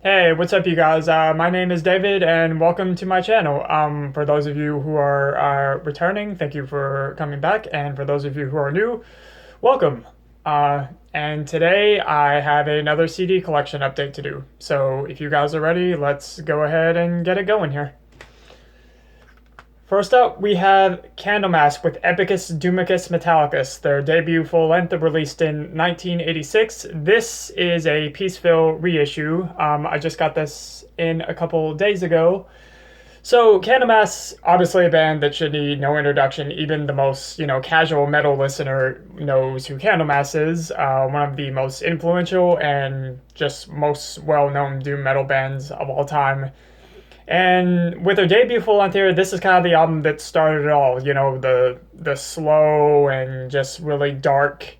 Hey, what's up, you guys? My name is David, and welcome to my channel. For those of you who are returning, thank you for coming back, and for those of you who are new, welcome. And today I have another CD collection update to do. So if you guys are ready, let's go ahead and get it going here. First up, we have Candlemass with Epicus, Doomicus, Metallicus, their debut full-length released in 1986. This is a Peaceville reissue. I just got this in a couple days ago. So Candlemass, obviously a band that should need no introduction. Even the most, casual metal listener knows who Candlemass is. One of the most influential and just most well-known doom metal bands of all time. And with their debut full length here, this is kind of the album that started it all. The slow and just really dark,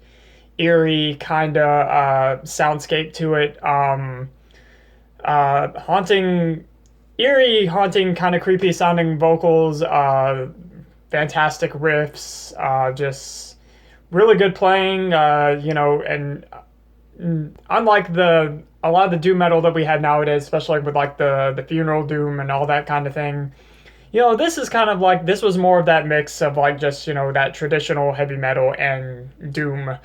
eerie kind of soundscape to it. Haunting, eerie, haunting, kind of creepy sounding vocals. Fantastic riffs. Just really good playing. And unlike a lot of the doom metal that we have nowadays, especially with like the funeral doom and all that kind of thing, this is kind of like, this was more of that mix of like just that traditional heavy metal and doom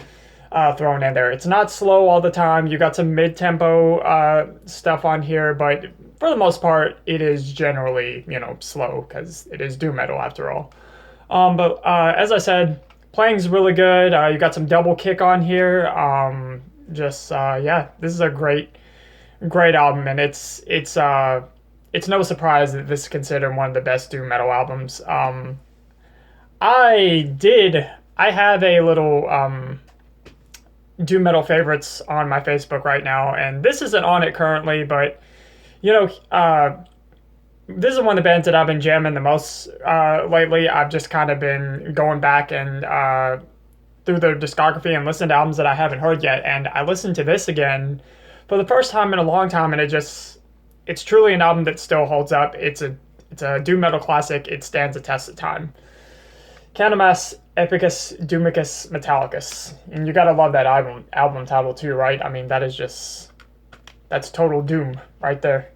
thrown in there. It's not slow all the time. You got some mid-tempo stuff on here, but for the most part it is generally slow because it is doom metal after all. But as I said, playing's really good. You got some double kick on here. Yeah, this is a great album, and it's no surprise that this is considered one of the best doom metal albums. I have a little doom metal favorites on my Facebook right now, and this isn't on it currently, but this is one of the bands that I've been jamming the most lately. I've just kind of been going back and through their discography and listened to albums that I haven't heard yet, and I listened to this again for the first time in a long time, and it's truly an album that still holds up. It's a doom metal classic. It stands the test of time. Candlemass, Epicus, Doomicus, Metallicus, and you gotta love that album title too, right? I mean, that's total doom right there.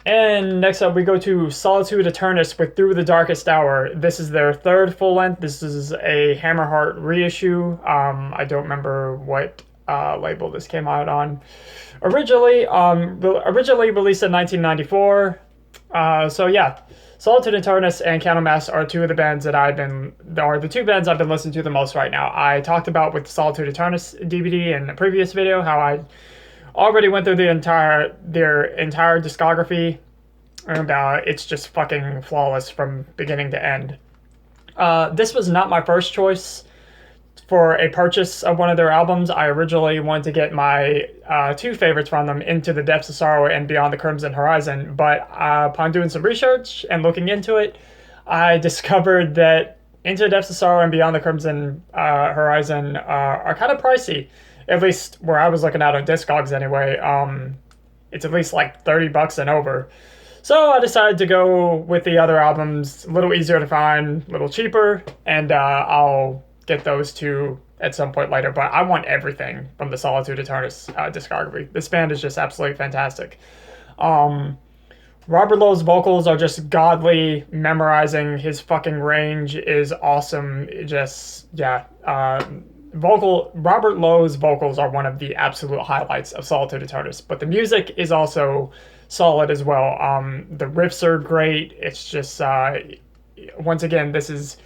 And next up, we go to Solitude, Aeturnus with Through the Darkest Hour. This is their third full length. This is a Hammerheart reissue. I don't remember what label this came out on. Originally released in 1994. So yeah, Solitude, Aeturnus, and Candlemass are two of the two bands I've been listening to the most right now. I talked about with Solitude, Aeturnus DVD in a previous video how I already went through their entire discography, and it's just fucking flawless from beginning to end. This was not my first choice for a purchase of one of their albums. I originally wanted to get my two favorites from them, Into the Depths of Sorrow and Beyond the Crimson Horizon, but upon doing some research and looking into it, I discovered that Into the Depths of Sorrow and Beyond the Crimson Horizon are kind of pricey. At least where I was looking at on Discogs anyway. It's at least like $30 and over. So I decided to go with the other albums, a little easier to find, a little cheaper, and I'll get those two at some point later. But I want everything from the Solitude Aeturnus discography. This band is just absolutely fantastic. Robert Lowe's vocals are just godly. Memorizing his fucking range is awesome. Robert Lowe's vocals are one of the absolute highlights of Solitude Aeturnus, but the music is also solid as well. The riffs are great. It's just once again, this is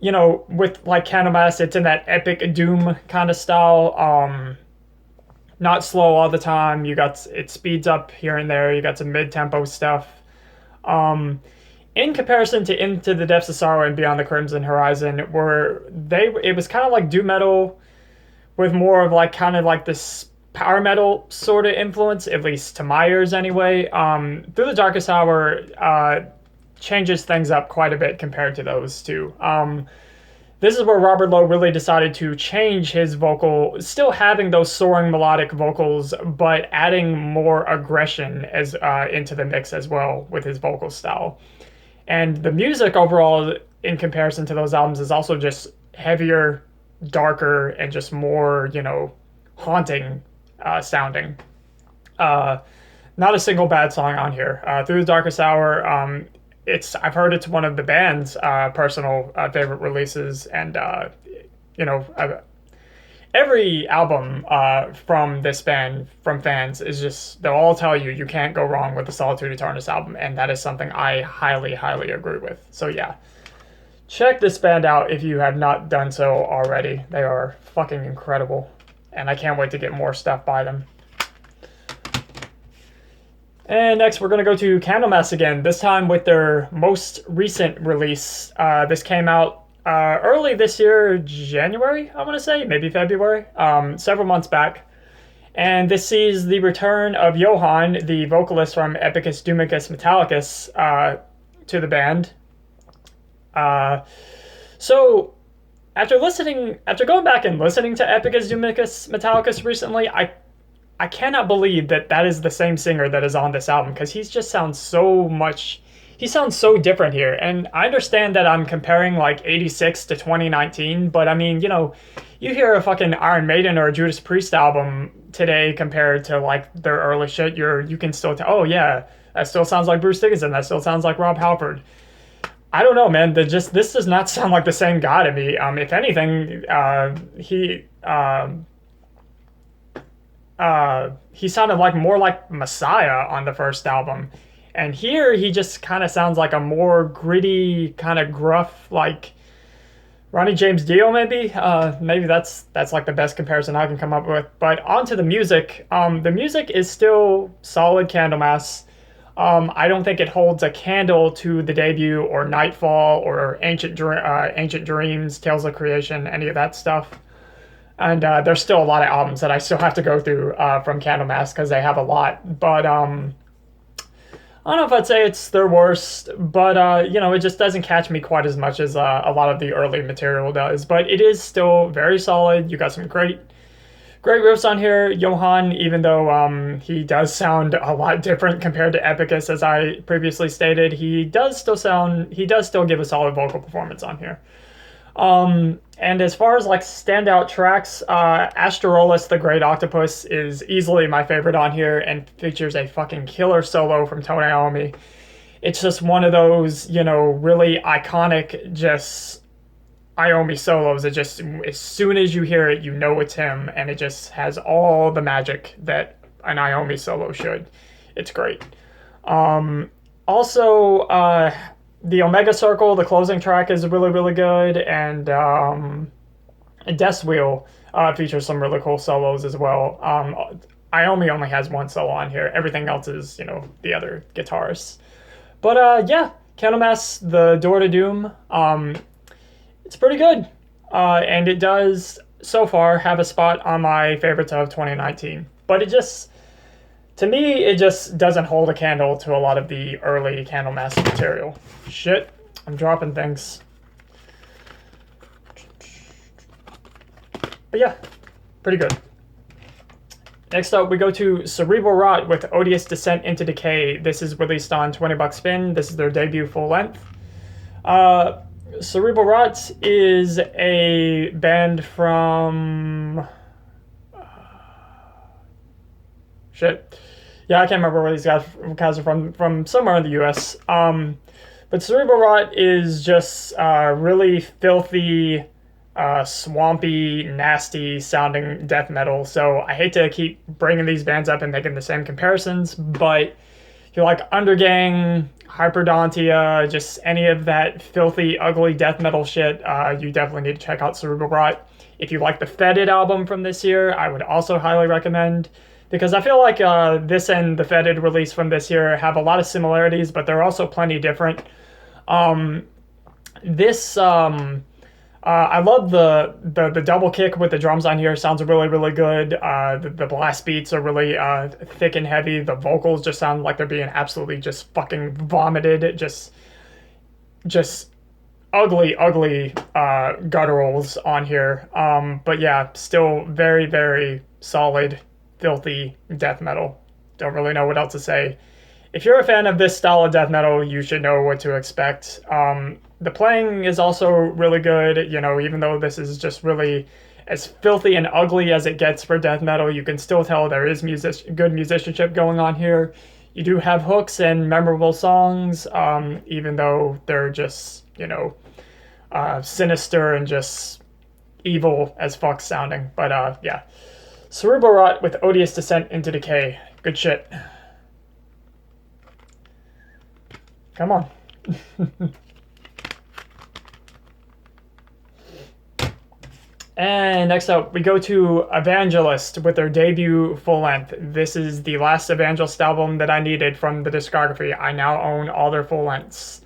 with like Candlemass, it's in that epic doom kind of style. Not slow all the time. It speeds up here and there. You got some mid-tempo stuff. In comparison to Into the Depths of Sorrow and Beyond the Crimson Horizon, it was kind of like doom metal with more of like kind of like this power metal sort of influence, at least to my ears anyway. Through the Darkest Hour changes things up quite a bit compared to those two. This is where Robert Lowe really decided to change his vocal, still having those soaring melodic vocals, but adding more aggression into the mix as well with his vocal style. And the music overall, in comparison to those albums, is also just heavier, darker, and just more, haunting sounding. Not a single bad song on here. Through the Darkest Hour, I've heard it's one of the band's personal favorite releases, and you know, every album from this band from fans is just, they'll all tell you you can't go wrong with the Solitude Aeturnus album, and that is something I highly, highly agree with. So yeah, check this band out if you have not done so already. They are fucking incredible, and I can't wait to get more stuff by them. And next we're going to go to Candlemass again, this time with their most recent release. This came out early this year, January, I want to say, maybe February, several months back. And this sees the return of Johann, the vocalist from Epicus, Doomicus, Metallicus, to the band. So after going back and listening to Epicus, Doomicus, Metallicus recently, I cannot believe that is the same singer that is on this album, because he sounds so different here. And I understand that I'm comparing like 86 to 2019, but I mean, you know, you hear a fucking Iron Maiden or a Judas Priest album today compared to like their early shit, you can still tell, oh yeah, that still sounds like Bruce Dickinson, that still sounds like Rob Halford. I don't know, man, this does not sound like the same guy to me. If anything, he sounded more like Messiah on the first album. And here he just kind of sounds like a more gritty, kind of gruff, like Ronnie James Dio maybe. Maybe that's like the best comparison I can come up with. But on to the music. The music is still solid Candlemass. I don't think it holds a candle to the debut or Nightfall or Ancient Dreams, Tales of Creation, any of that stuff. And there's still a lot of albums that I still have to go through from Candlemass, because they have a lot. But I don't know if I'd say it's their worst, but you know, it just doesn't catch me quite as much as a lot of the early material does. But it is still very solid. You got some great riffs on here. Johann, even though he does sound a lot different compared to Epicus, as I previously stated, he does still give a solid vocal performance on here. And as far as like standout tracks, Asterolis, the Great Octopus, is easily my favorite on here and features a fucking killer solo from Tone Iommi. It's just one of those, you know, really iconic just Iommi solos. It just, as soon as you hear it, you know it's him, and it just has all the magic that an Iommi solo should. It's great. Also, the Omega Circle, the closing track, is really, really good, and Death's Wheel features some really cool solos as well. Iommi only has one solo on here. Everything else is, you know, the other guitarists. But yeah, Candlemass, The Door to Doom, it's pretty good. And it does, so far, have a spot on my favorites of 2019. But to me, it just doesn't hold a candle to a lot of the early Candlemass material. Shit, I'm dropping things. But yeah, pretty good. Next up, we go to Cerebral Wrought with Odious Descent into Decay. This is released on 20 Buck Spin. This is their debut full length. Cerebral Wrought is a band from... shit. Yeah, I can't remember where these guys are from somewhere in the US. But Cerebral Wrought is just really filthy, swampy, nasty sounding death metal. So I hate to keep bringing these bands up and making the same comparisons, but if you like Undergang, Hyperdontia, just any of that filthy, ugly death metal shit, you definitely need to check out Cerebral Wrought. If you like the Fetid album from this year, I would also highly recommend, because I feel like this and the Fetid release from this year have a lot of similarities, but they're also plenty different. I love the double kick with the drums on here. Sounds really, really good. The blast beats are really thick and heavy. The vocals just sound like they're being absolutely just fucking vomited. Just ugly gutturals on here. But yeah, still very, very solid, filthy death metal. Don't really know what else to say. If you're a fan of this style of death metal, you should know what to expect. The playing is also really good, you know, even though this is just really as filthy and ugly as it gets for death metal, you can still tell there is good musicianship going on here. You do have hooks and memorable songs, even though they're just, sinister and just evil as fuck sounding. But yeah. Cerebral Wrought with Odious Descent into Decay. Good shit. Come on. And next up, we go to Ævangelist with their debut full-length. This is the last Ævangelist album that I needed from the discography. I now own all their full-lengths.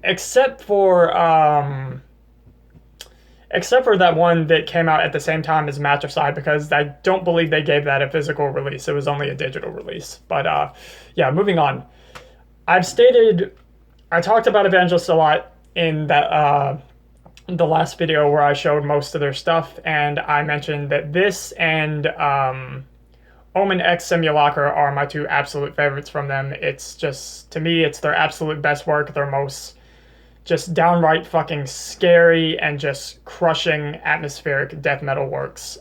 Except for that one that came out at the same time as Matricide, because I don't believe they gave that a physical release. It was only a digital release. But yeah, moving on. I talked about Ævangelist a lot in that the last video where I showed most of their stuff, and I mentioned that this and Omen X Simulacra are my two absolute favorites from them. It's just, to me, it's their absolute best work, their most just downright fucking scary and just crushing atmospheric death metal works.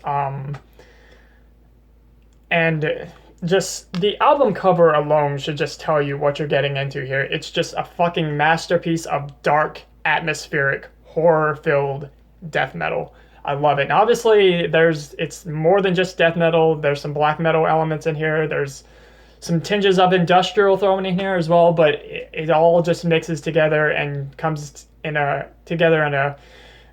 And just the album cover alone should just tell you what you're getting into here. It's just a fucking masterpiece of dark, atmospheric, horror-filled death metal. I love it. And obviously, it's more than just death metal. There's some black metal elements in here. There's some tinges of industrial thrown in here as well, but it all just mixes together and comes together in a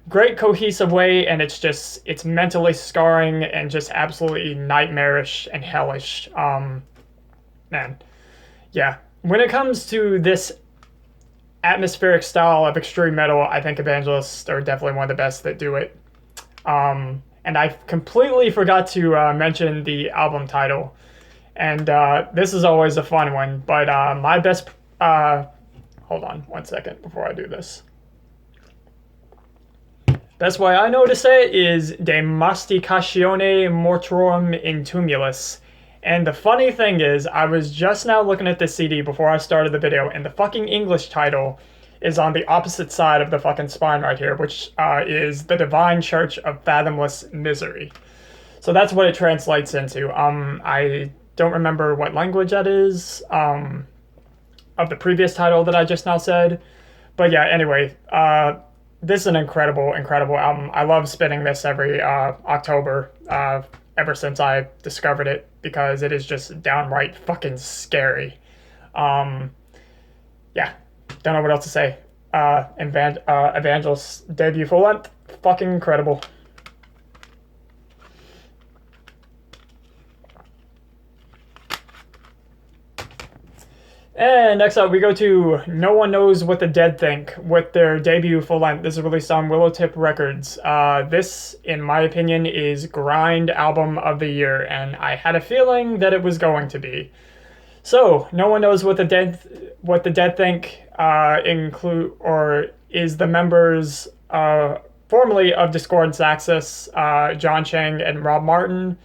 great cohesive way, and it's mentally scarring and just absolutely nightmarish and hellish. Man, yeah. When it comes to this atmospheric style of extreme metal, I think Ævangelists are definitely one of the best that do it. And I completely forgot to mention the album title. And this is always a fun one, but my best... hold on 1 second before I do this. Best way I know to say it is De Masticatione Mortuorum in Tumulis. And the funny thing is, I was just now looking at this CD before I started the video, and the fucking English title is on the opposite side of the fucking spine right here, which is The Divine Church of Fathomless Misery. So that's what it translates into. I don't remember what language that is of the previous title that I just now said. But yeah, anyway, this is an incredible, incredible album. I love spinning this every October, ever since I discovered it, because it is just downright fucking scary. Yeah, don't know what else to say. Ævangelist's debut full length, fucking incredible. And next up, we go to No One Knows What the Dead Think with their debut full length. This is released on Willowtip Records. This, in my opinion, is grind album of the year, and I had a feeling that it was going to be. So, No One Knows What the Dead Think include or is the members formerly of Discordance Axis, John Chang and Rob Martin.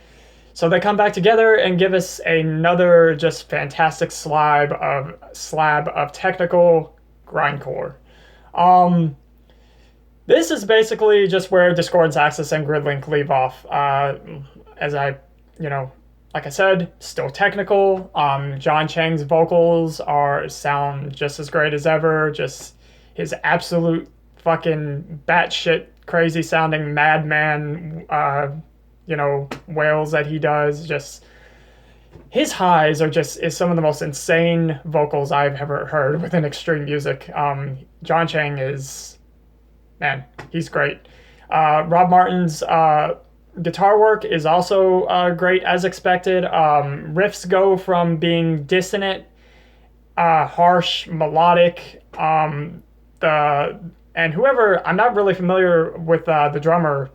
So they come back together and give us another just fantastic slab of technical grindcore. This is basically just where Discordance Axis and Gridlink leave off. As I, like I said, still technical. John Chang's vocals sound just as great as ever. Just his absolute fucking batshit crazy sounding madman wails that he does. Just his highs is some of the most insane vocals I've ever heard within extreme music. John Chang is, man, he's great. Rob Martin's guitar work is also great as expected. Riffs go from being dissonant, harsh, melodic. And whoever, I'm not really familiar with the drummer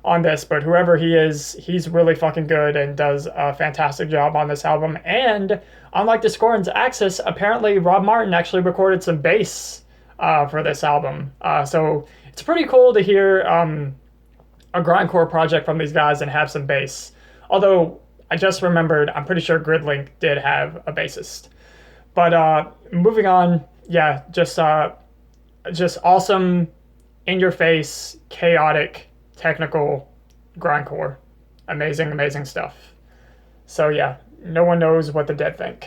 on this, but whoever he is, he's really fucking good and does a fantastic job on this album. And unlike Discordance Axis, apparently Rob Martin actually recorded some bass for this album. So it's pretty cool to hear a grindcore project from these guys and have some bass. Although I just remembered, I'm pretty sure Gridlink did have a bassist. But moving on, yeah, just awesome, in your face, chaotic, technical grindcore. Amazing, amazing stuff. So yeah, no one knows what the dead think.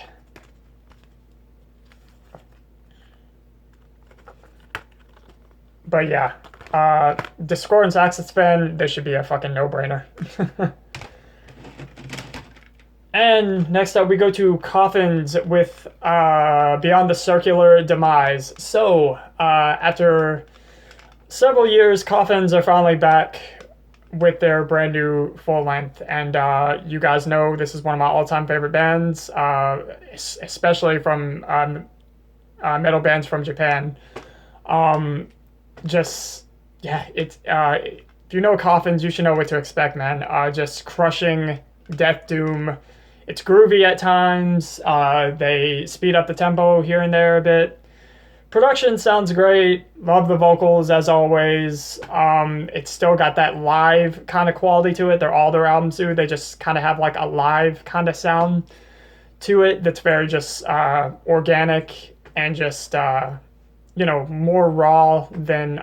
But yeah, Discordance Axis Fan, this should be a fucking no-brainer. And next up we go to Coffins with Beyond the Circular Demise. So, after several years, Coffins are finally back with their brand new full length. And you guys know this is one of my all-time favorite bands, especially from metal bands from Japan. It's if you know Coffins, you should know what to expect, man. Just crushing death doom. It's groovy at times. They speed up the tempo here and there a bit. Production sounds great. Love the vocals as always. It's still got that live kind of quality to it. All their albums do. They just kind of have like a live kind of sound to it that's very just organic and just more raw than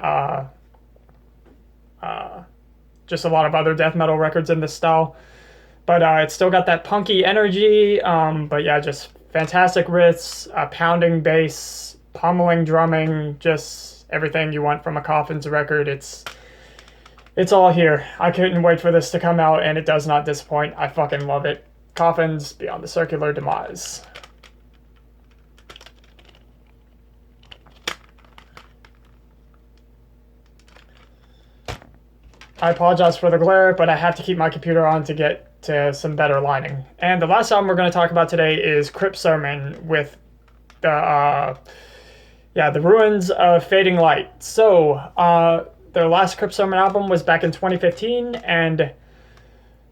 just a lot of other death metal records in this style. But it's still got that punky energy. But yeah, just fantastic riffs, pounding bass, pummeling drumming, just everything you want from a Coffins record. It's all here. I couldn't wait for this to come out, and it does not disappoint. I fucking love it. Coffins, Beyond the Circular Demise. I apologize for the glare, but I have to keep my computer on to get to some better lighting. And the last album we're going to talk about today is Crypt Sermon with the Ruins of Fading Light. So, their last Crypt Sermon album was back in 2015, and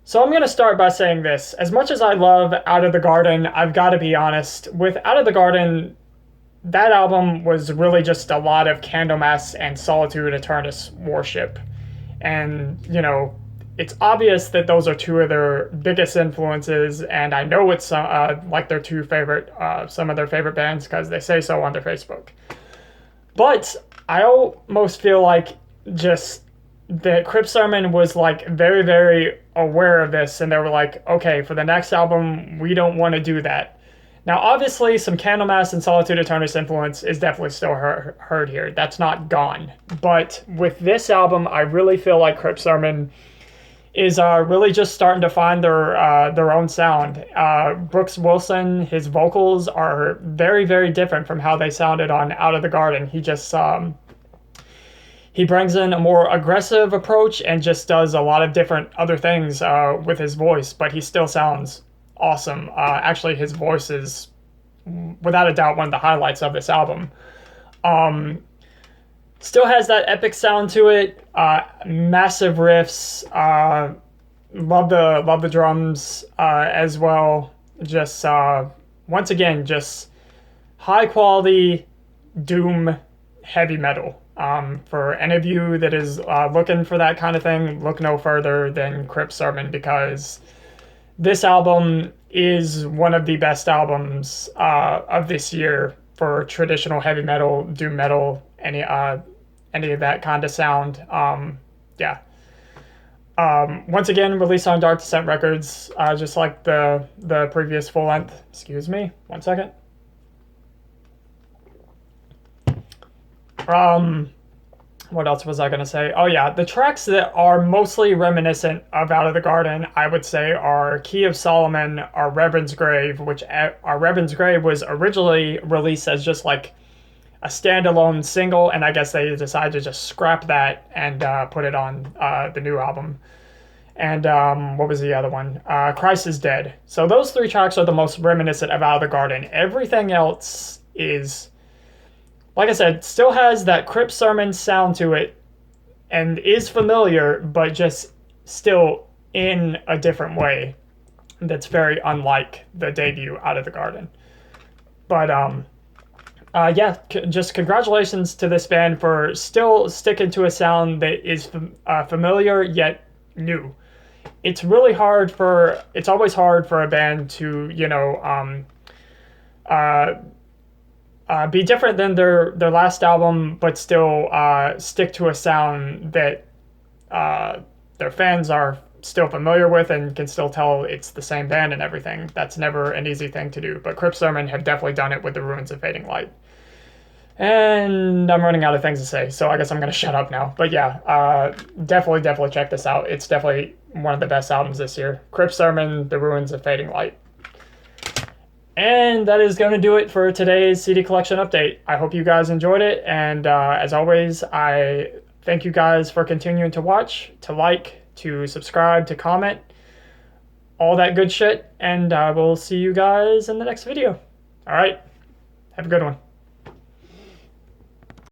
so I'm going to start by saying this. As much as I love Out of the Garden, I've got to be honest, with Out of the Garden, that album was really just a lot of Candlemass and Solitude Aeturnus worship. And, it's obvious that those are two of their biggest influences, and I know it's like their two favorite, some of their favorite bands because they say so on their Facebook. But I almost feel like just that Crypt Sermon was like very, very aware of this, and they were like, okay, for the next album, we don't want to do that. Now, obviously, some Candlemass and Solitude Aeturnus influence is definitely still heard here. That's not gone. But with this album, I really feel like Crypt Sermon is really just starting to find their own sound. Brooks Wilson, his vocals are very, very different from how they sounded on Out of the Garden. He just he brings in a more aggressive approach and just does a lot of different other things with his voice, but he still sounds awesome. Actually, his voice is, without a doubt, one of the highlights of this album. Still has that epic sound to it. Massive riffs. Love the drums as well. Just once again, just high quality doom heavy metal. For any of you that is looking for that kind of thing, look no further than Crypt Sermon, because this album is one of the best albums of this year for traditional heavy metal, doom metal, any of that kind of sound. Once again, released on Dark Descent Records, just like the previous full length. Excuse me, 1 second. What else was I going to say? Oh yeah, the tracks that are mostly reminiscent of Out of the Garden, I would say, are Key of Solomon, Our Reverend's Grave, which Our Reverend's Grave was originally released as just like a standalone single, and I guess they decided to just scrap that and put it on the new album. And what was the other one? Christ is Dead. So those 3 tracks are the most reminiscent of Out of the Garden. Everything else is, like I said, still has that Crypt Sermon sound to it and is familiar, but just still in a different way that's very unlike the debut Out of the Garden. But just congratulations to this band for still sticking to a sound that is familiar yet new. It's always hard for a band to, be different than their last album, but still stick to a sound that their fans are still familiar with and can still tell it's the same band and everything. That's never an easy thing to do, but Crypt Sermon have definitely done it with the Ruins of Fading Light. And I'm running out of things to say, so I guess I'm going to shut up now. But yeah, definitely check this out. It's definitely one of the best albums this year. Crypt Sermon, The Ruins of Fading Light. And that is going to do it for today's CD collection update. I hope you guys enjoyed it, and as always, I thank you guys for continuing to watch, to like, to subscribe, to comment, all that good shit, and I will see you guys in the next video. Alright, have a good one.